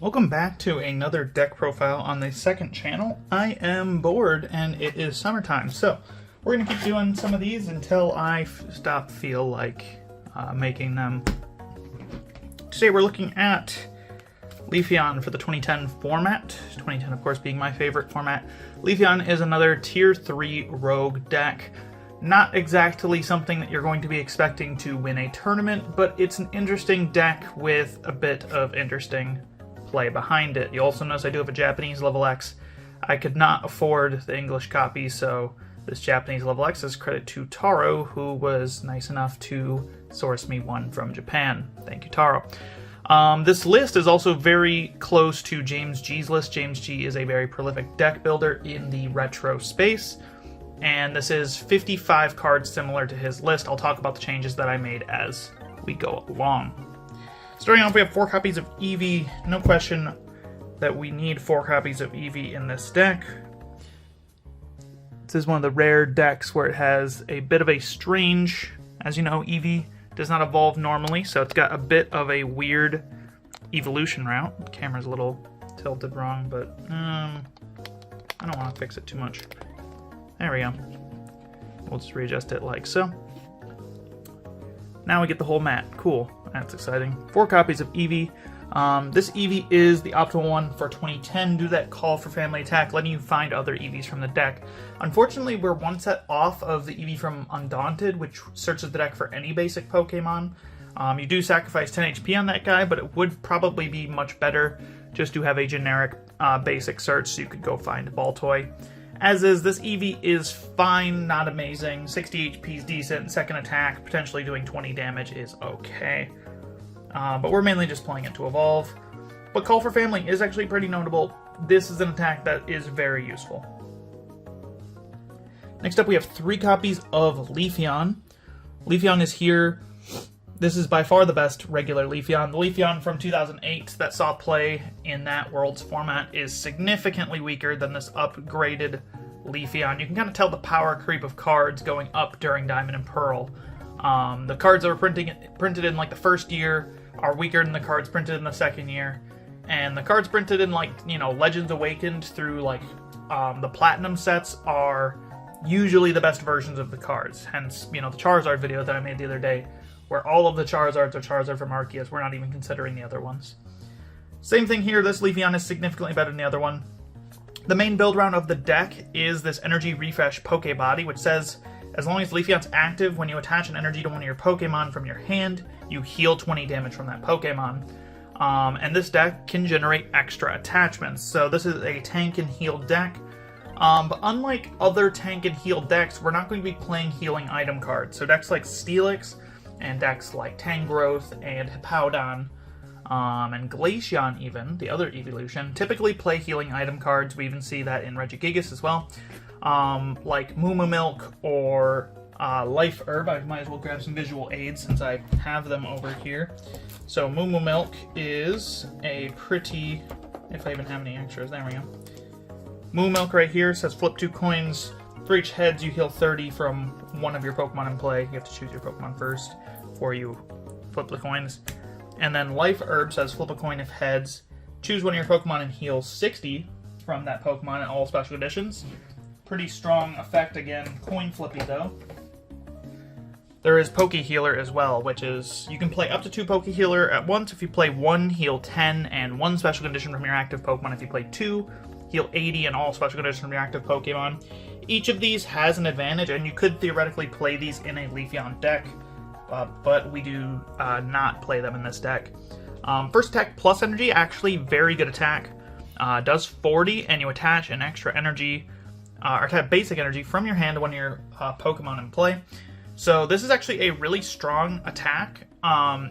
Welcome back to another deck profile on the second channel. I am bored and it is summertime, so we're going to keep doing some of these until I feel like making them. Today we're looking at Leafeon for the 2010 format, 2010 of course being my favorite format. Leafeon is another tier 3 rogue deck. Not exactly something that you're going to be expecting to win a tournament, but it's an interesting deck with a bit of interesting play behind it. You also notice I do have a Japanese Level X. I could not afford the English copy, so this Japanese Level X is credit to Taro, who was nice enough to source me one from Japan. Thank you, Taro. This list is also very close to James G's list. James G is a very prolific deck builder in the retro space, and this is 55 cards similar to his list. I'll talk about the changes that I made as we go along. Starting off, we have 4 copies of Eevee. No question that we need 4 copies of Eevee in this deck. This is one of the rare decks where it has a bit of a strange, as you know, Eevee does not evolve normally, so it's got a bit of a weird evolution route. The camera's a little tilted wrong, but I don't want to fix it too much. There we go. We'll just readjust it like so. Now we get the whole mat. Cool. That's exciting. 4 copies of Eevee. This Eevee is the optimal one for 2010. Do that call for family attack, letting you find other Eevees from the deck. Unfortunately, we're one set off of the Eevee from Undaunted, which searches the deck for any basic Pokemon. You do sacrifice 10 HP on that guy, but it would probably be much better just to have a generic basic search so you could go find Baltoy. As is, this Eevee is fine, not amazing. 60 HP is decent. Second attack, potentially doing 20 damage is okay. But we're mainly just playing it to evolve. But Call for Family is actually pretty notable. This is an attack that is very useful. Next up, we have 3 copies of Leafeon. Leafeon is here. This is by far the best regular Leafeon. The Leafeon from 2008 that saw play in that Worlds format is significantly weaker than this upgraded Leafeon. You can kind of tell the power creep of cards going up during Diamond and Pearl. The cards that were printed in like the first year are weaker than the cards printed in the second year. And the cards printed in like, you know, Legends Awakened through like the Platinum sets are usually the best versions of the cards. Hence, you know, the Charizard video that I made the other day, where all of the Charizards are Charizard from Arceus. We're not even considering the other ones. Same thing here, this Leafeon is significantly better than the other one. The main build round of the deck is this Energy Refresh Pokebody, which says, as long as Leafeon's active, when you attach an energy to one of your Pokemon from your hand, you heal 20 damage from that Pokemon. And this deck can generate extra attachments. So this is a tank and heal deck. But unlike other tank and heal decks, we're not going to be playing healing item cards. So decks like Steelix, and decks like Tangrowth and Hippowdon, and Glaceon even, the other evolution, typically play healing item cards. We even see that in Regigigas as well. Like Moo Milk or Life Herb. I might as well grab some visual aids since I have them over here. So Moo Milk is a pretty, if I even have any extras, there we go. Moo Milk right here says flip 2 coins. For each heads, you heal 30 from one of your Pokemon in play. You have to choose your Pokemon first before you flip the coins. And then Life Herb says flip a coin if heads. Choose one of your Pokemon and heal 60 from that Pokemon in all special editions. Pretty strong effect again. Coin flippy though. There is Poke Healer as well, which is you can play up to 2 Poke Healer at once. If you play 1, heal 10, and 1 special condition from your active Pokemon. If you play 2, heal 80 and all special conditions from your active Pokemon. Each of these has an advantage, and you could theoretically play these in a Leafeon deck, but we do not play them in this deck. First attack plus energy, actually very good attack. Does 40, and you attach an extra energy, or attach basic energy from your hand to one of your Pokemon in play. So this is actually a really strong attack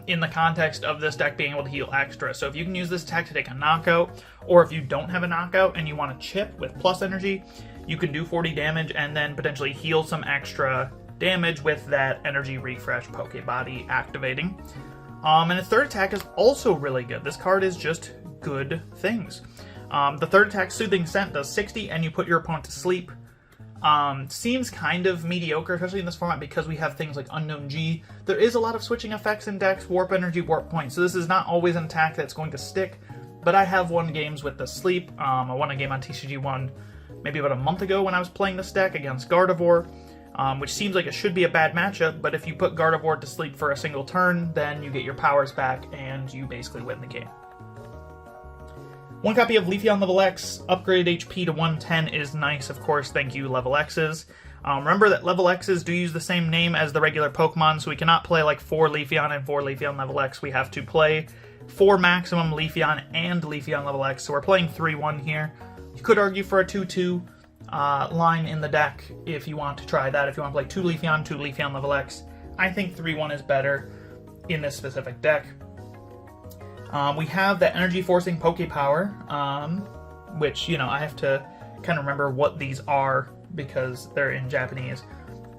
in the context of this deck being able to heal extra. So if you can use this attack to take a knockout, or if you don't have a knockout and you want to chip with plus energy, you can do 40 damage and then potentially heal some extra damage with that Energy Refresh Pokebody activating. And its third attack is also really good. This card is just good things. The third attack, Soothing Scent, does 60 and you put your opponent to sleep. Seems kind of mediocre, especially in this format because we have things like Unknown G. There is a lot of switching effects in decks, Warp Energy, Warp Point, so this is not always an attack that's going to stick. but I have won games with the sleep. I won a game on TCG1 maybe about a month ago when I was playing this deck against Gardevoir, which seems like it should be a bad matchup, but if you put Gardevoir to sleep for a single turn, then you get your powers back and you basically win the game. One copy of Leafeon Level X, upgraded HP to 110 is nice, of course, thank you Level X's. Remember that Level X's do use the same name as the regular Pokemon, so we cannot play like 4 Leafeon and 4 Leafeon Level X. We have to play 4 maximum Leafeon and Leafeon Level X, so we're playing 3-1 here. You could argue for a 2-2 line in the deck if you want to try that, if you want to play 2 Leafeon, 2 Leafeon Level X. I think 3-1 is better in this specific deck. We have the Energy Forcing Pokepower, which, you know, I have to kind of remember what these are because they're in Japanese.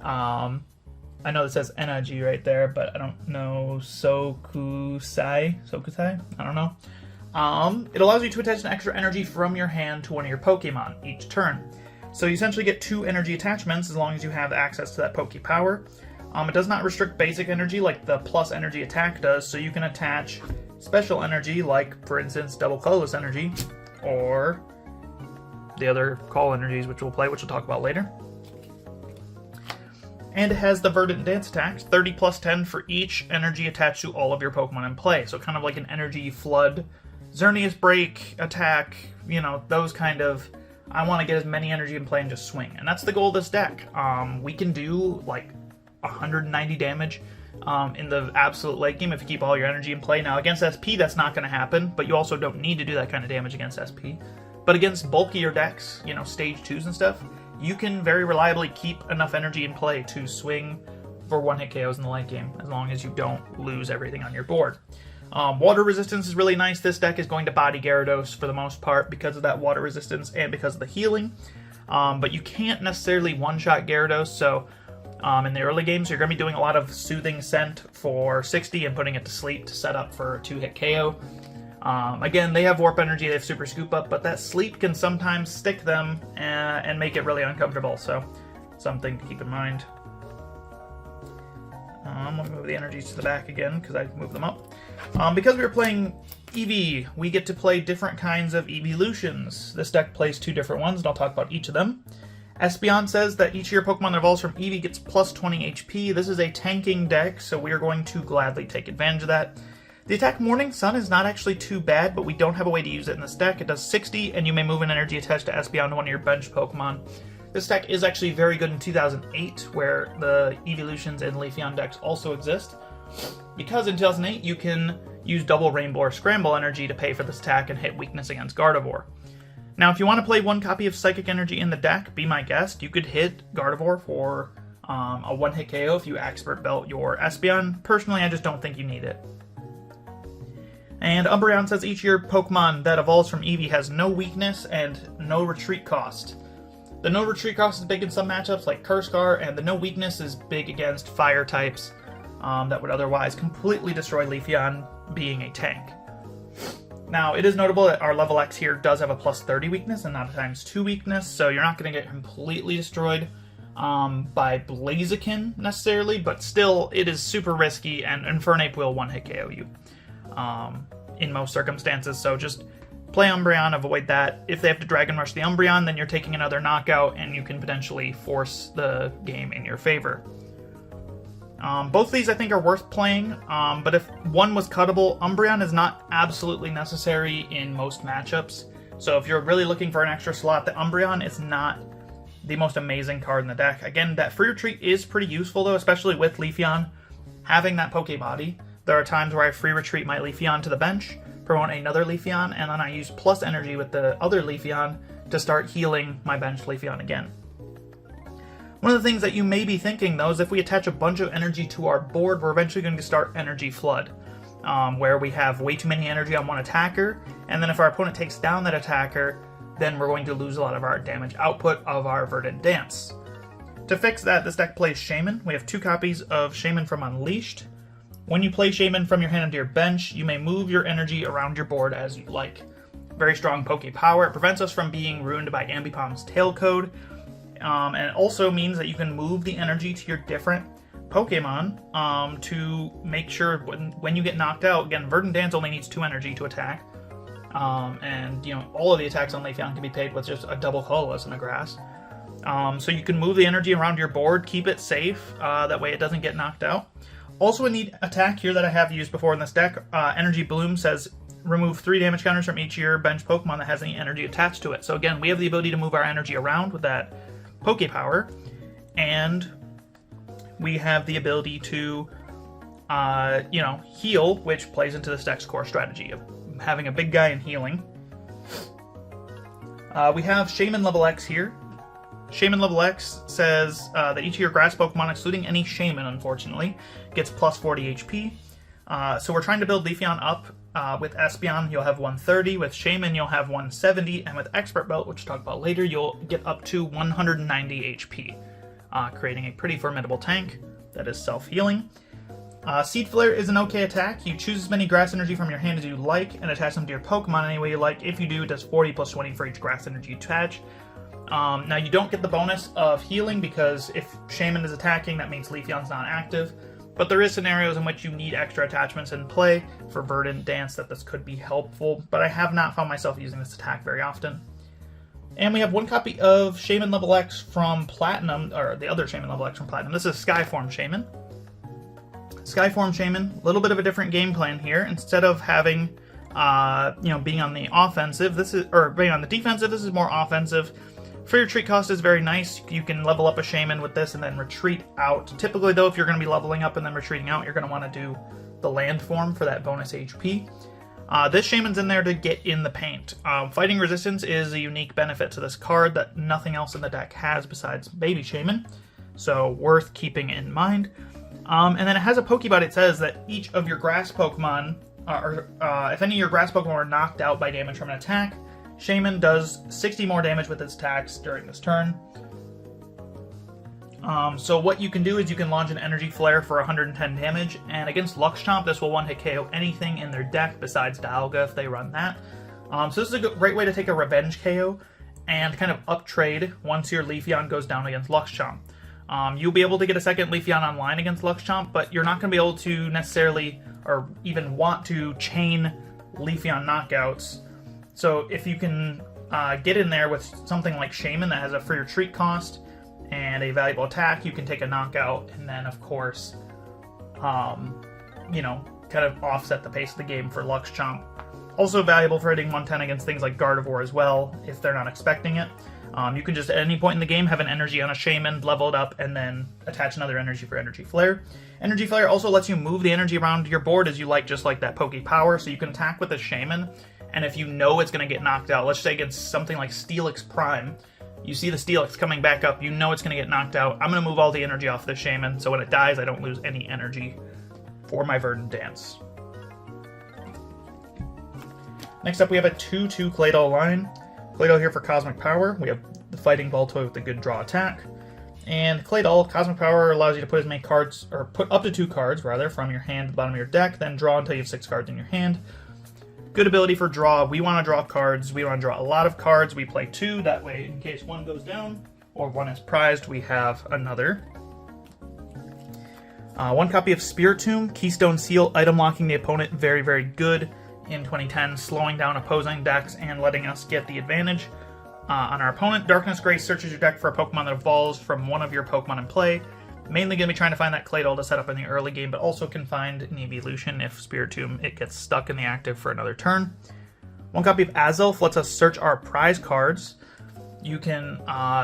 I know it says energy right there, but I don't know. Sokusai? I don't know. It allows you to attach an extra energy from your hand to one of your Pokemon each turn. So you essentially get 2 energy attachments as long as you have access to that Pokepower. It does not restrict basic energy like the plus energy attack does, so you can attach special energy like, for instance, double colorless energy, or the other call energies which we'll talk about later. And it has the Verdant Dance attacks, 30 plus 10 for each energy attached to all of your Pokemon in play. So kind of like an energy flood, Xerneas Break attack, you know, those kind of, I want to get as many energy in play and just swing. And that's the goal of this deck. We can do like 190 damage in the absolute late game if you keep all your energy in play. Now against SP that's not going to happen, but you also don't need to do that kind of damage against SP. But against bulkier decks, you know, stage 2s and stuff, you can very reliably keep enough energy in play to swing for 1-hit KOs in the late game, as long as you don't lose everything on your board. Water resistance is really nice. This deck is going to body Gyarados for the most part because of that water resistance and because of the healing. But you can't necessarily one-shot Gyarados, so in the early games you're going to be doing a lot of Soothing Scent for 60 and putting it to sleep to set up for a 2-hit KO. Again, they have Warp Energy, they have Super Scoop Up, but that sleep can sometimes stick them and make it really uncomfortable, so something to keep in mind. I'm going to move the energies to the back again because I moved them up. Because we were playing Eevee, we get to play different kinds of evolutions. This deck plays 2 different ones, and I'll talk about each of them. Espeon says that each of your Pokemon that evolves from Eevee gets plus 20 HP. This is a tanking deck, so we are going to gladly take advantage of that. The attack Morning Sun is not actually too bad, but we don't have a way to use it in this deck. It does 60, and you may move an energy attached to Espeon to one of your bench Pokemon. This deck is actually very good in 2008, where the evolutions in Leafeon decks also exist, because in 2008 you can use double Rainbow or Scramble energy to pay for this attack and hit weakness against Gardevoir. Now, if you want to play 1 copy of Psychic Energy in the deck, be my guest. You could hit Gardevoir for a 1-hit KO if you Expert Belt your Espeon. Personally, I just don't think you need it. And Umbreon says each of your Pokemon that evolves from Eevee has no weakness and no retreat cost. The no retreat cost is big in some matchups like Cursecar, and the no weakness is big against fire types that would otherwise completely destroy Leafeon being a tank. Now, it is notable that our Level X here does have a plus 30 weakness and not a times 2 weakness, so you're not going to get completely destroyed by Blaziken necessarily, but still, it is super risky, and Infernape will 1-hit KO you in most circumstances, so just play Umbreon, avoid that. If they have to Dragon Rush the Umbreon, then you're taking another knockout, and you can potentially force the game in your favor. Both of these I think are worth playing, but if one was cuttable, Umbreon is not absolutely necessary in most matchups. So if you're really looking for an extra slot, the Umbreon is not the most amazing card in the deck. Again, that free retreat is pretty useful though, especially with Leafeon having that Pokebody. There are times where I free retreat my Leafeon to the bench, promote another Leafeon, and then I use plus energy with the other Leafeon to start healing my bench Leafeon again. One of the things that you may be thinking, though, is if we attach a bunch of energy to our board, we're eventually going to start Energy Flood, where we have way too many energy on one attacker, and then if our opponent takes down that attacker, then we're going to lose a lot of our damage output of our Verdant Dance. To fix that, this deck plays Shaymin. We have 2 copies of Shaymin from Unleashed. When you play Shaymin from your hand into your bench, you may move your energy around your board as you like. Very strong Poke Power. It prevents us from being ruined by Ambipom's Tail Code. And it also means that you can move the energy to your different Pokemon to make sure when you get knocked out, again, Verdant Dance only needs 2 energy to attack. And all of the attacks on Leafeon can be paid with just a double Colorless in the grass. So you can move the energy around your board, keep it safe, that way it doesn't get knocked out. Also a neat attack here that I have used before in this deck, Energy Bloom says remove 3 damage counters from each of your bench Pokemon that has any energy attached to it. So again, we have the ability to move our energy around with that Poke Power, and we have the ability to heal, which plays into this deck's core strategy of having a big guy and healing. We have Shaymin Level X here. Shaymin Level X says that each of your grass Pokemon, excluding any Shaymin, unfortunately, gets plus 40 HP. So we're trying to build Leafeon up. With Espeon, you'll have 130. With Shaymin, you'll have 170. And with Expert Belt, which we'll talk about later, you'll get up to 190 HP, creating a pretty formidable tank that is self-healing. Seed Flare is an okay attack. You choose as many grass energy from your hand as you like and attach them to your Pokemon any way you like. If you do, it does 40 plus 20 for each grass energy you attach. Now you don't get the bonus of healing because if Shaymin is attacking, that means Leafeon's not active. But there is scenarios in which you need extra attachments in play. For Verdant Dance, that this could be helpful, but I have not found myself using this attack very often. And we have 1 copy of Shaymin Level X from Platinum, or the other Shaymin Level X from Platinum. This is Skyform Shaymin. Skyform Shaymin, a little bit of a different game plan here. Instead of having, being on the offensive, being on the defensive, this is more offensive. For your retreat cost is very nice. You can level up a Shaymin with this and then retreat out. Typically, though, if you're going to be leveling up and then retreating out, you're going to want to do the land form for that bonus HP. This Shaymin's in there to get in the paint. Fighting Resistance is a unique benefit to this card that nothing else in the deck has besides Baby Shaymin, so worth keeping in mind. And then it has a Pokebot. It says that each of your grass Pokemon, if any of your grass Pokemon are knocked out by damage from an attack, Shaymin does 60 more damage with its attacks during this turn. So what you can do is you can launch an Energy Flare for 110 damage, and against Luxchomp, this will one-hit KO anything in their deck besides Dialga if they run that. So this is a great way to take a revenge KO and kind of uptrade once your Leafeon goes down against Luxchomp. You'll be able to get a second Leafeon online against Luxchomp, but you're not going to be able to necessarily, or even want to, chain Leafeon knockouts. So if you can get in there with something like Shaymin that has a free retreat cost and a valuable attack, you can take a knockout and then, of course, kind of offset the pace of the game for Luxchomp. Also valuable for hitting 110 against things like Gardevoir as well, if they're not expecting it. You can just, at any point in the game, have an energy on a Shaymin, level it up, and then attach another energy for Energy Flare. Energy Flare also lets you move the energy around your board as you like, just like that Poke Power, so you can attack with a Shaymin, and if you know it's going to get knocked out, let's say against something like Steelix Prime, you see the Steelix coming back up, you know it's going to get knocked out, I'm going to move all the energy off the Shaymin, so when it dies, I don't lose any energy for my Verdant Dance. Next up, we have a 2-2 Claydol line. Claydol here for Cosmic Power. We have the Fighting Baltoy with the good draw attack. And Claydol, Cosmic Power allows you to put as many cards, or put up to 2 cards, rather, from your hand to the bottom of your deck, then draw until you have 6 cards in your hand. Good ability for draw. We want to draw cards. We want to draw a lot of cards. We play 2. That way, in case one goes down or one is prized, we have another. 1 copy of Spiritomb, Keystone Seal, item locking the opponent. Very, very good in 2010, slowing down opposing decks and letting us get the advantage on our opponent. Darkness Grace searches your deck for a Pokemon that evolves from one of your Pokemon in play. Mainly going to be trying to find that Claydol to set up in the early game, but also can find an evolution if Spiritomb it gets stuck in the active for another turn. 1 copy of Azelf lets us search our prize cards. You can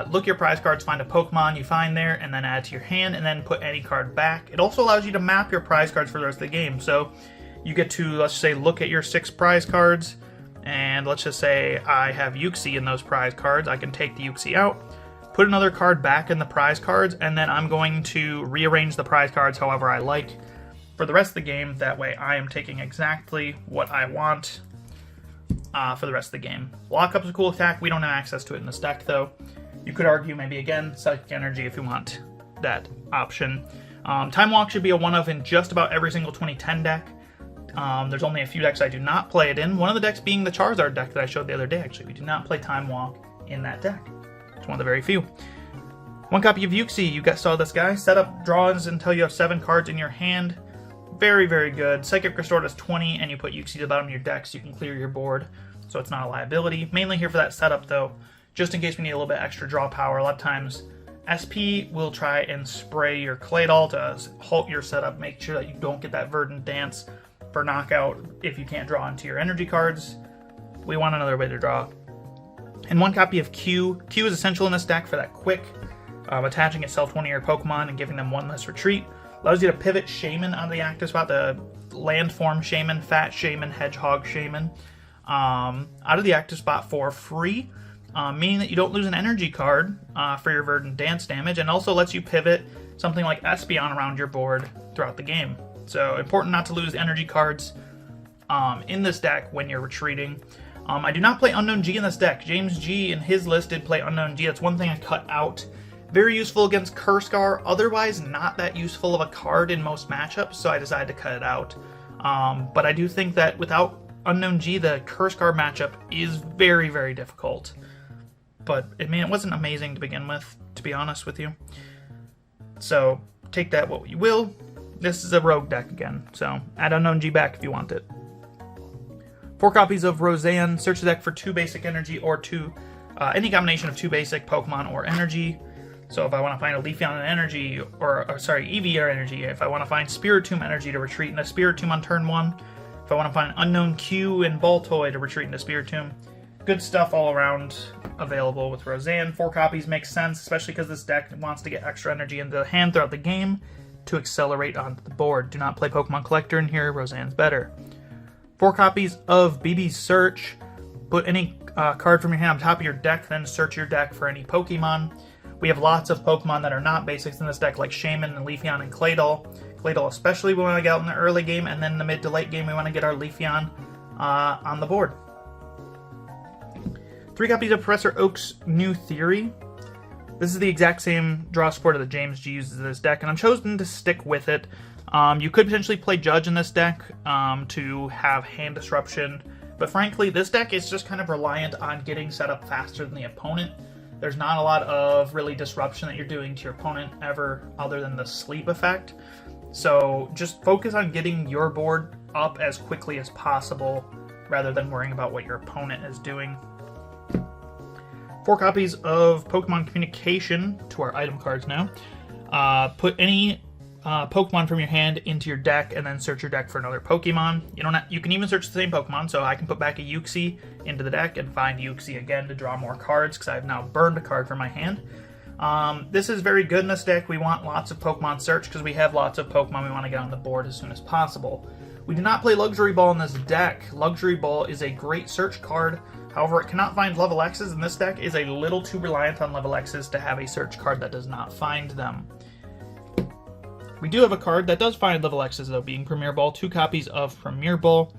look your prize cards, find a Pokemon you find there, and then add to your hand, and then put any card back. It also allows you to map your prize cards for the rest of the game. So you get to, let's say, look at your 6 prize cards, and let's just say I have Uxie in those prize cards. I can take the Uxie out, put another card back in the prize cards, and then I'm going to rearrange the prize cards however I like for the rest of the game. That way I am taking exactly what I want for the rest of the game. Lockup's a cool attack. We don't have access to it in this deck, though. You could argue maybe, again, Psychic Energy if you want that option. Time Walk should be a one-of in just about every single 2010 deck. There's only a few decks I do not play it in. One of the decks being the Charizard deck that I showed the other day, actually. We do not play Time Walk in that deck. It's one of the very few. 1 copy of Uxie. You guys saw this guy. Set up draws until you have 7 cards in your hand. Very, very good. Psychic Restore does 20, and you put Uxie to the bottom of your deck so you can clear your board. so it's not a liability. Mainly here for that setup though, just in case we need a little bit extra draw power. A lot of times SP will try and spray your Claydol to halt your setup, make sure that you don't get that Verdant Dance for knockout if you can't draw into your energy cards. We want another way to draw. And 1 copy of Q. Q is essential in this deck for that quick, attaching itself to one of your Pokemon and giving them 1 less retreat. Allows you to pivot Shaymin out of the active spot, the landform Shaymin, Fat Shaymin, Hedgehog Shaymin, out of the active spot for free, meaning that you don't lose an energy card for your Verdant Dance damage, and also lets you pivot something like Espeon around your board throughout the game. So important not to lose energy cards in this deck when you're retreating. I do not play Unknown G in this deck. James G in his list did play Unknown G. That's one thing I cut out. Very useful against Cursegar, otherwise not that useful of a card in most matchups, so I decided to cut it out. But I do think that without Unknown G, the Cursegar matchup is very, very difficult. But, I mean, it wasn't amazing to begin with, to be honest with you. So, take that what you will. This is a rogue deck again, so add Unknown G back if you want it. 4 copies of Roseanne. Search the deck for 2 basic energy or 2, any combination of 2 basic Pokemon or energy. So if I want to find a Leafeon energy, or sorry, Eevee energy, if I want to find Spiritomb energy to retreat into Spiritomb on turn 1, if I want to find Unown Q and Baltoy to retreat into Spiritomb. Good stuff all around available with Roseanne. 4 copies makes sense, especially because this deck wants to get extra energy into the hand throughout the game to accelerate onto the board. Do not play Pokemon Collector in here, Roseanne's better. 4 copies of Bebe's Search. Put any card from your hand on top of your deck, then search your deck for any Pokemon. We have lots of Pokemon that are not basics in this deck, like Shaymin and Leafeon and Claydol. Claydol especially we want to get out in the early game, and then in the mid to late game we want to get our Leafeon on the board. 3 copies of Professor Oak's New Theory. This is the exact same draw supporter that James G uses in this deck, and I'm chosen to stick with it. You could potentially play Judge in this deck to have hand disruption, but frankly, this deck is just kind of reliant on getting set up faster than the opponent. There's not a lot of really disruption that you're doing to your opponent ever other than the sleep effect. So just focus on getting your board up as quickly as possible rather than worrying about what your opponent is doing. 4 copies of Pokemon Communication to our item cards now. Put any Pokemon from your hand into your deck and then search your deck for another Pokemon. You can even search the same Pokemon, so I can put back a Uxie into the deck and find Uxie again to draw more cards because I've now burned a card from my hand. This is very good in this deck. We want lots of Pokemon search because we have lots of Pokemon we want to get on the board as soon as possible. We do not play Luxury Ball in this deck. Luxury Ball is a great search card. However, it cannot find level X's, and this deck is a little too reliant on level X's to have a search card that does not find them. We do have a card that does find level X's, though, being Premier Ball. 2 copies of Premier Ball.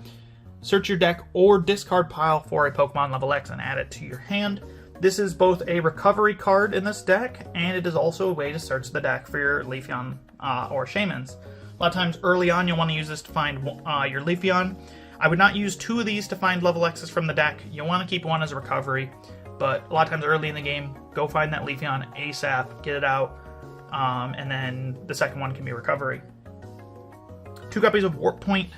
Search your deck or discard pile for a Pokemon level X and add it to your hand. This is both a recovery card in this deck, and it is also a way to search the deck for your Leafeon or Shaymins. A lot of times early on, you'll want to use this to find your Leafeon. I would not use 2 of these to find level X's from the deck. You'll want to keep 1 as a recovery, but a lot of times early in the game, go find that Leafeon ASAP, get it out, and then the second one can be recovery. 2 copies of Warp Point.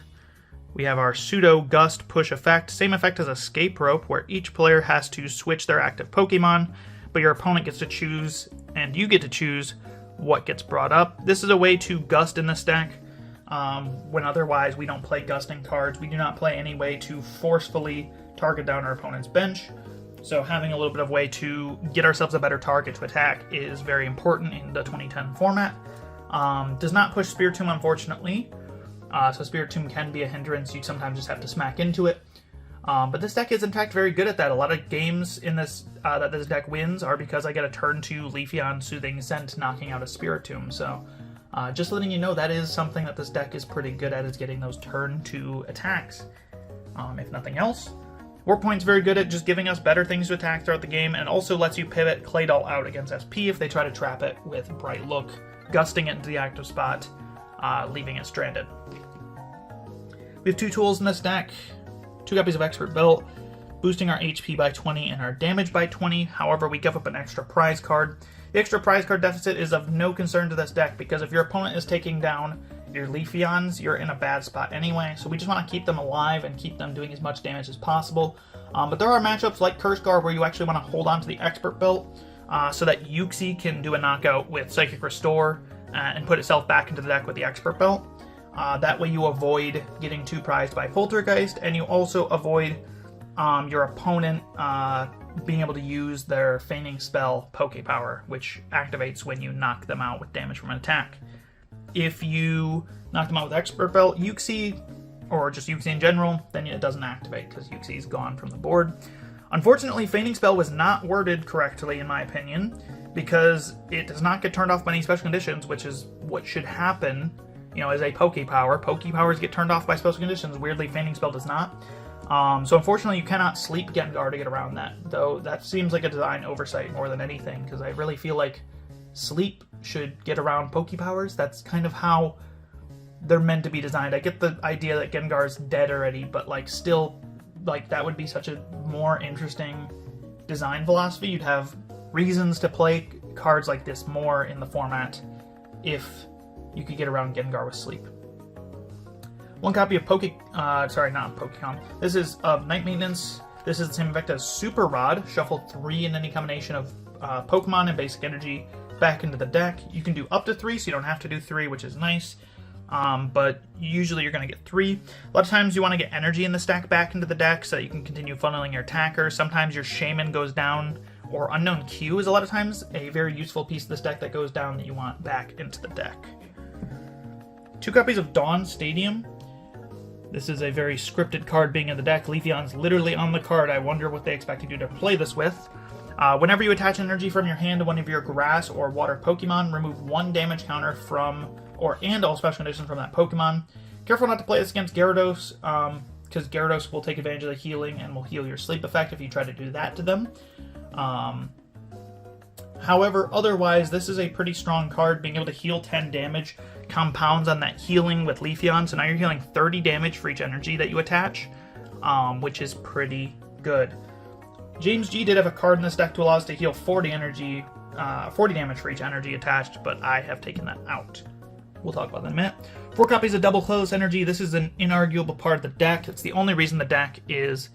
We have our Pseudo Gust Push effect. Same effect as Escape Rope, where each player has to switch their active Pokemon, but your opponent gets to choose, and you get to choose what gets brought up. This is a way to gust in this deck, when otherwise we don't play gusting cards. We do not play any way to forcefully target down our opponent's bench. So having a little bit of way to get ourselves a better target to attack is very important in the 2010 format. Does not push Spiritomb, unfortunately. So Spiritomb can be a hindrance. You sometimes just have to smack into it. But this deck is in fact very good at that. A lot of games in this that this deck wins are because I get a turn 2 Leafeon Soothing Scent knocking out a Spiritomb. So just letting you know, that is something that this deck is pretty good at, is getting those turn 2 attacks. If nothing else, Warp Point's very good at just giving us better things to attack throughout the game, and also lets you pivot Claydol out against SP if they try to trap it with Bright Look, gusting it into the active spot, leaving it stranded. We have 2 tools in this deck. 2 copies of Expert Belt, boosting our HP by 20 and our damage by 20. However, we give up an extra prize card. The extra prize card deficit is of no concern to this deck, because if your opponent is taking down your Leafeons, you're in a bad spot anyway. So we just want to keep them alive and keep them doing as much damage as possible. But there are matchups like Curse Guard where you actually want to hold on to the Expert Belt so that Uxie can do a knockout with Psychic Restore and put itself back into the deck with the Expert Belt. That way you avoid getting too prized by Poltergeist, and you also avoid your opponent being able to use their Feigning Spell Poke Power, which activates when you knock them out with damage from an attack. If you knock them out with Expert Belt, Uxie, or just Uxie in general, then it doesn't activate because Uxie is gone from the board. Unfortunately, Feigning Spell was not worded correctly in my opinion, because it does not get turned off by any special conditions, which is what should happen, you know, as a Poke Power. Poke Powers get turned off by special conditions. Weirdly, Feigning Spell does not. So unfortunately, you cannot sleep Gengar to get around that, though that seems like a design oversight more than anything, because I really feel like sleep should get around Poke Powers. That's kind of how they're meant to be designed. I get the idea that Gengar's dead already, but like still, like that would be such a more interesting design philosophy. You'd have reasons to play cards like this more in the format if you could get around Gengar with sleep. One copy of Pokemon. This is of Night Maintenance. This is the same effect as Super Rod. Shuffle 3 in any combination of Pokemon and Basic Energy back into the deck. You can do up to 3, so you don't have to do 3, which is nice. But usually you're going to get 3. A lot of times you want to get energy in the stack back into the deck so that you can continue funneling your attacker. Sometimes your Shaymin goes down, or Unknown Q is a lot of times a very useful piece of this deck that goes down that you want back into the deck. 2 copies of Dawn Stadium. This is a very scripted card being in the deck. Leafeon's literally on the card. I wonder what they expect you to play this with. Whenever you attach energy from your hand to one of your grass or water Pokemon, remove 1 damage counter from and all special conditions from that Pokemon. Careful not to play this against Gyarados, because Gyarados will take advantage of the healing and will heal your sleep effect if you try to do that to them. However, otherwise, this is a pretty strong card. Being able to heal 10 damage compounds on that healing with Leafeon, so now you're healing 30 damage for each energy that you attach, which is pretty good. James G did have a card in this deck to allow us to heal 40 damage for each energy attached, but I have taken that out. We'll talk about that in a minute. 4 copies of Double Colorless Energy. This is an inarguable part of the deck. It's the only reason the deck is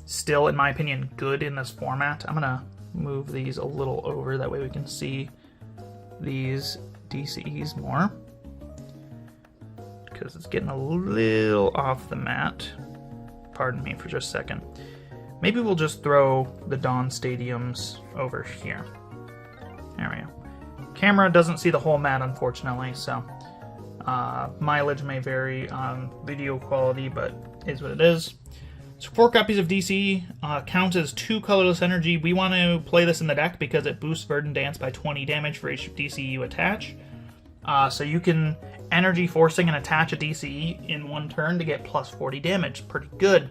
still, in my opinion, good in this format. I'm going to move these a little over, that way we can see these DCEs more, because it's getting a little off the mat. Pardon me for just a second. Maybe we'll just throw the Dawn Stadiums over here. There we go. Camera doesn't see the whole mat, unfortunately, so mileage may vary on video quality, but is what it is. So 4 copies of DC counts as 2 colorless energy. We want to play this in the deck because it boosts Verdant Dance by 20 damage for each DCE you attach. So you can energy forcing and attach a DCE in 1 turn to get plus 40 damage. Pretty good.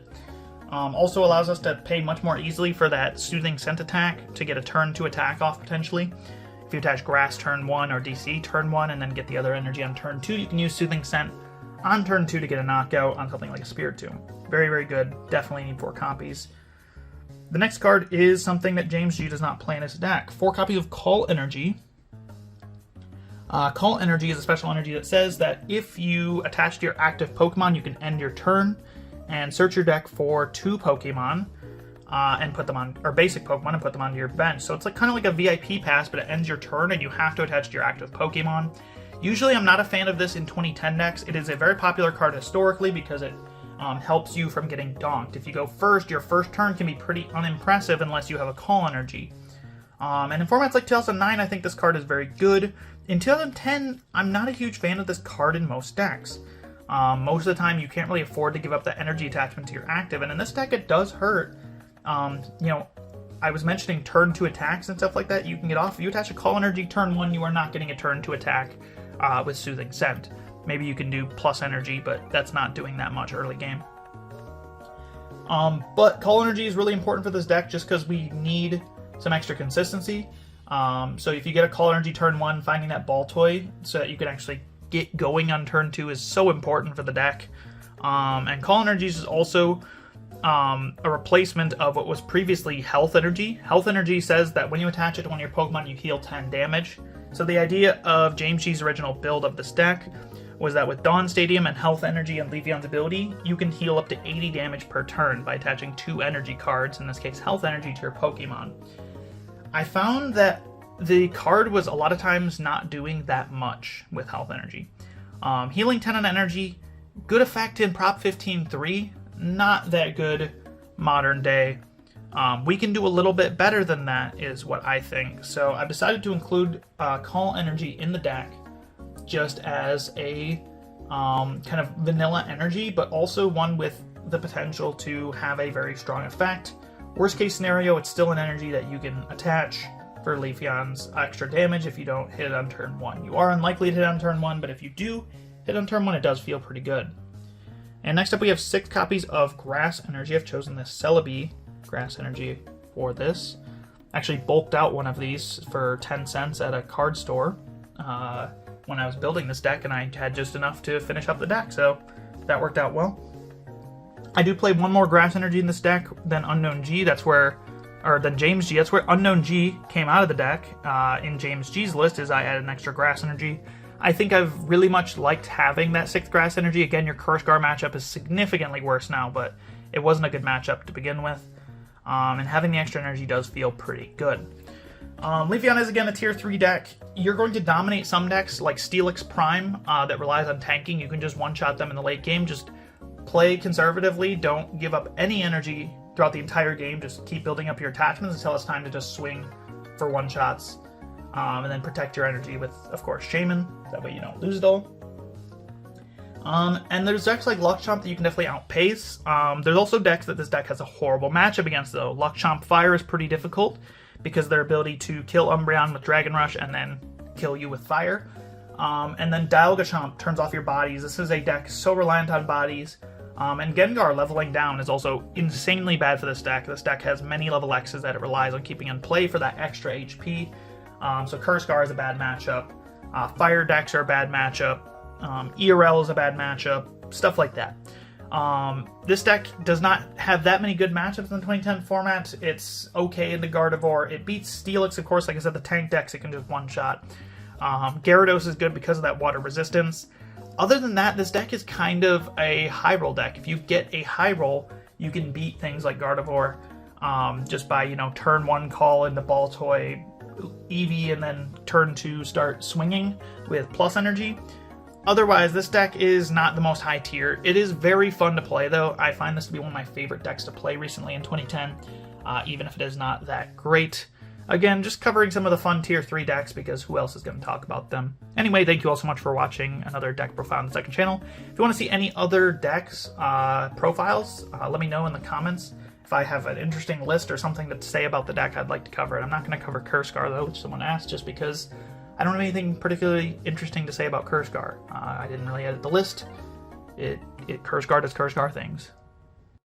Also allows us to pay much more easily for that Soothing Scent attack to get a turn 2 attack off potentially. If you attach Grass turn 1 or DC turn 1 and then get the other energy on turn 2, you can use Soothing Scent on turn 2 to get a knockout on something like a Spiritomb. Very, very good. Definitely need 4 copies. The next card is something that James G does not play in his deck. 4 copies of Call Energy. Call Energy is a special energy that says that if you attach to your active Pokemon, you can end your turn and search your deck for 2 Pokemon and put them on, or basic Pokemon, and put them onto your bench. So it's like kind of like a VIP pass, but it ends your turn and you have to attach to your active Pokemon. Usually I'm not a fan of this in 2010 decks. It is a very popular card historically because it helps you from getting donked. If you go first, your first turn can be pretty unimpressive unless you have a Call Energy. And in formats like 2009, I think this card is very good. In 2010, I'm not a huge fan of this card in most decks. Most of the time, you can't really afford to give up that energy attachment to your active, and in this deck, it does hurt. You know, I was mentioning turn 2 attacks and stuff like that. You can get off. If you attach a Call Energy turn 1, you are not getting a turn 2 attack with Soothing Scent. Maybe you can do plus energy, but that's not doing that much early game. But Call Energy is really important for this deck just because we need some extra consistency. So if you get a Call Energy turn 1, finding that Baltoy so that you can actually get going on turn 2 is so important for the deck. And Call Energy is also a replacement of what was previously Health Energy. Health Energy says that when you attach it to one of your Pokemon, you heal 10 damage. So the idea of James G's original build of this deck was that with Dawn Stadium and Health Energy and Leafeon's ability, you can heal up to 80 damage per turn by attaching 2 energy cards, in this case Health Energy, to your Pokemon. I found that the card was a lot of times not doing that much with Health Energy. Healing 10 on energy, good effect in Prop 15-3, not that good modern day. We can do a little bit better than that is what I think. So I've decided to include Call Energy in the deck just as a kind of vanilla energy, but also one with the potential to have a very strong effect. Worst case scenario, it's still an energy that you can attach for Leafeon's extra damage if you don't hit it on turn 1. You are unlikely to hit on turn 1, but if you do hit on turn 1, it does feel pretty good. And next up we have 6 copies of Grass Energy. I've chosen this Celebi Grass Energy for this. Actually bulked out one of these for 10 cents at a card store when I was building this deck, and I had just enough to finish up the deck, so that worked out well. I do play one more Grass Energy in this deck than Unknown G. Than James G. That's where Unknown G came out of the deck. In James G's list is I added an extra Grass Energy. I think I've really much liked having that 6th Grass Energy. Again, your Cursegar matchup is significantly worse now, but it wasn't a good matchup to begin with. And having the extra energy does feel pretty good. Leafeon is again a tier 3 deck. You're going to dominate some decks like Steelix Prime that relies on tanking. You can just one-shot them in the late game. Just play conservatively. Don't give up any energy throughout the entire game. Just keep building up your attachments until it's time to just swing for one-shots. And then protect your energy with, of course, Shaymin. That way you don't lose it all. And there's decks like Luckchomp that you can definitely outpace. There's also decks that this deck has a horrible matchup against, though. Luckchomp Fire is pretty difficult because their ability to kill Umbreon with Dragon Rush and then kill you with Fire. And then Dialga turns off your bodies. This is a deck so reliant on bodies. And Gengar leveling down is also insanely bad for this deck. This deck has many level X's that it relies on keeping in play for that extra HP. So Cursegar is a bad matchup. Fire decks are a bad matchup. ERL is a bad matchup. Stuff like that. This deck does not have that many good matchups in the 2010 format. It's okay into Gardevoir. It beats Steelix, of course. Like I said, the tank decks it can just one-shot. Gyarados is good because of that water resistance. Other than that, this deck is kind of a high roll deck. If you get a high roll, you can beat things like Gardevoir just by, turn 1 call into Baltoy, Eevee, and then turn 2 start swinging with plus energy. Otherwise, this deck is not the most high tier. It is very fun to play, though. I find this to be one of my favorite decks to play recently in 2010, even if it is not that great. Again, just covering some of the fun tier 3 decks because who else is going to talk about them? Anyway, thank you all so much for watching another deck profile on the second channel. If you want to see any other decks profiles, let me know in the comments. If I have an interesting list or something to say about the deck, I'd like to cover it. I'm not going to cover Cursegar, though, which someone asked, just because I don't have anything particularly interesting to say about Cursegar. I didn't really edit the list. Cursegar does Cursegar things.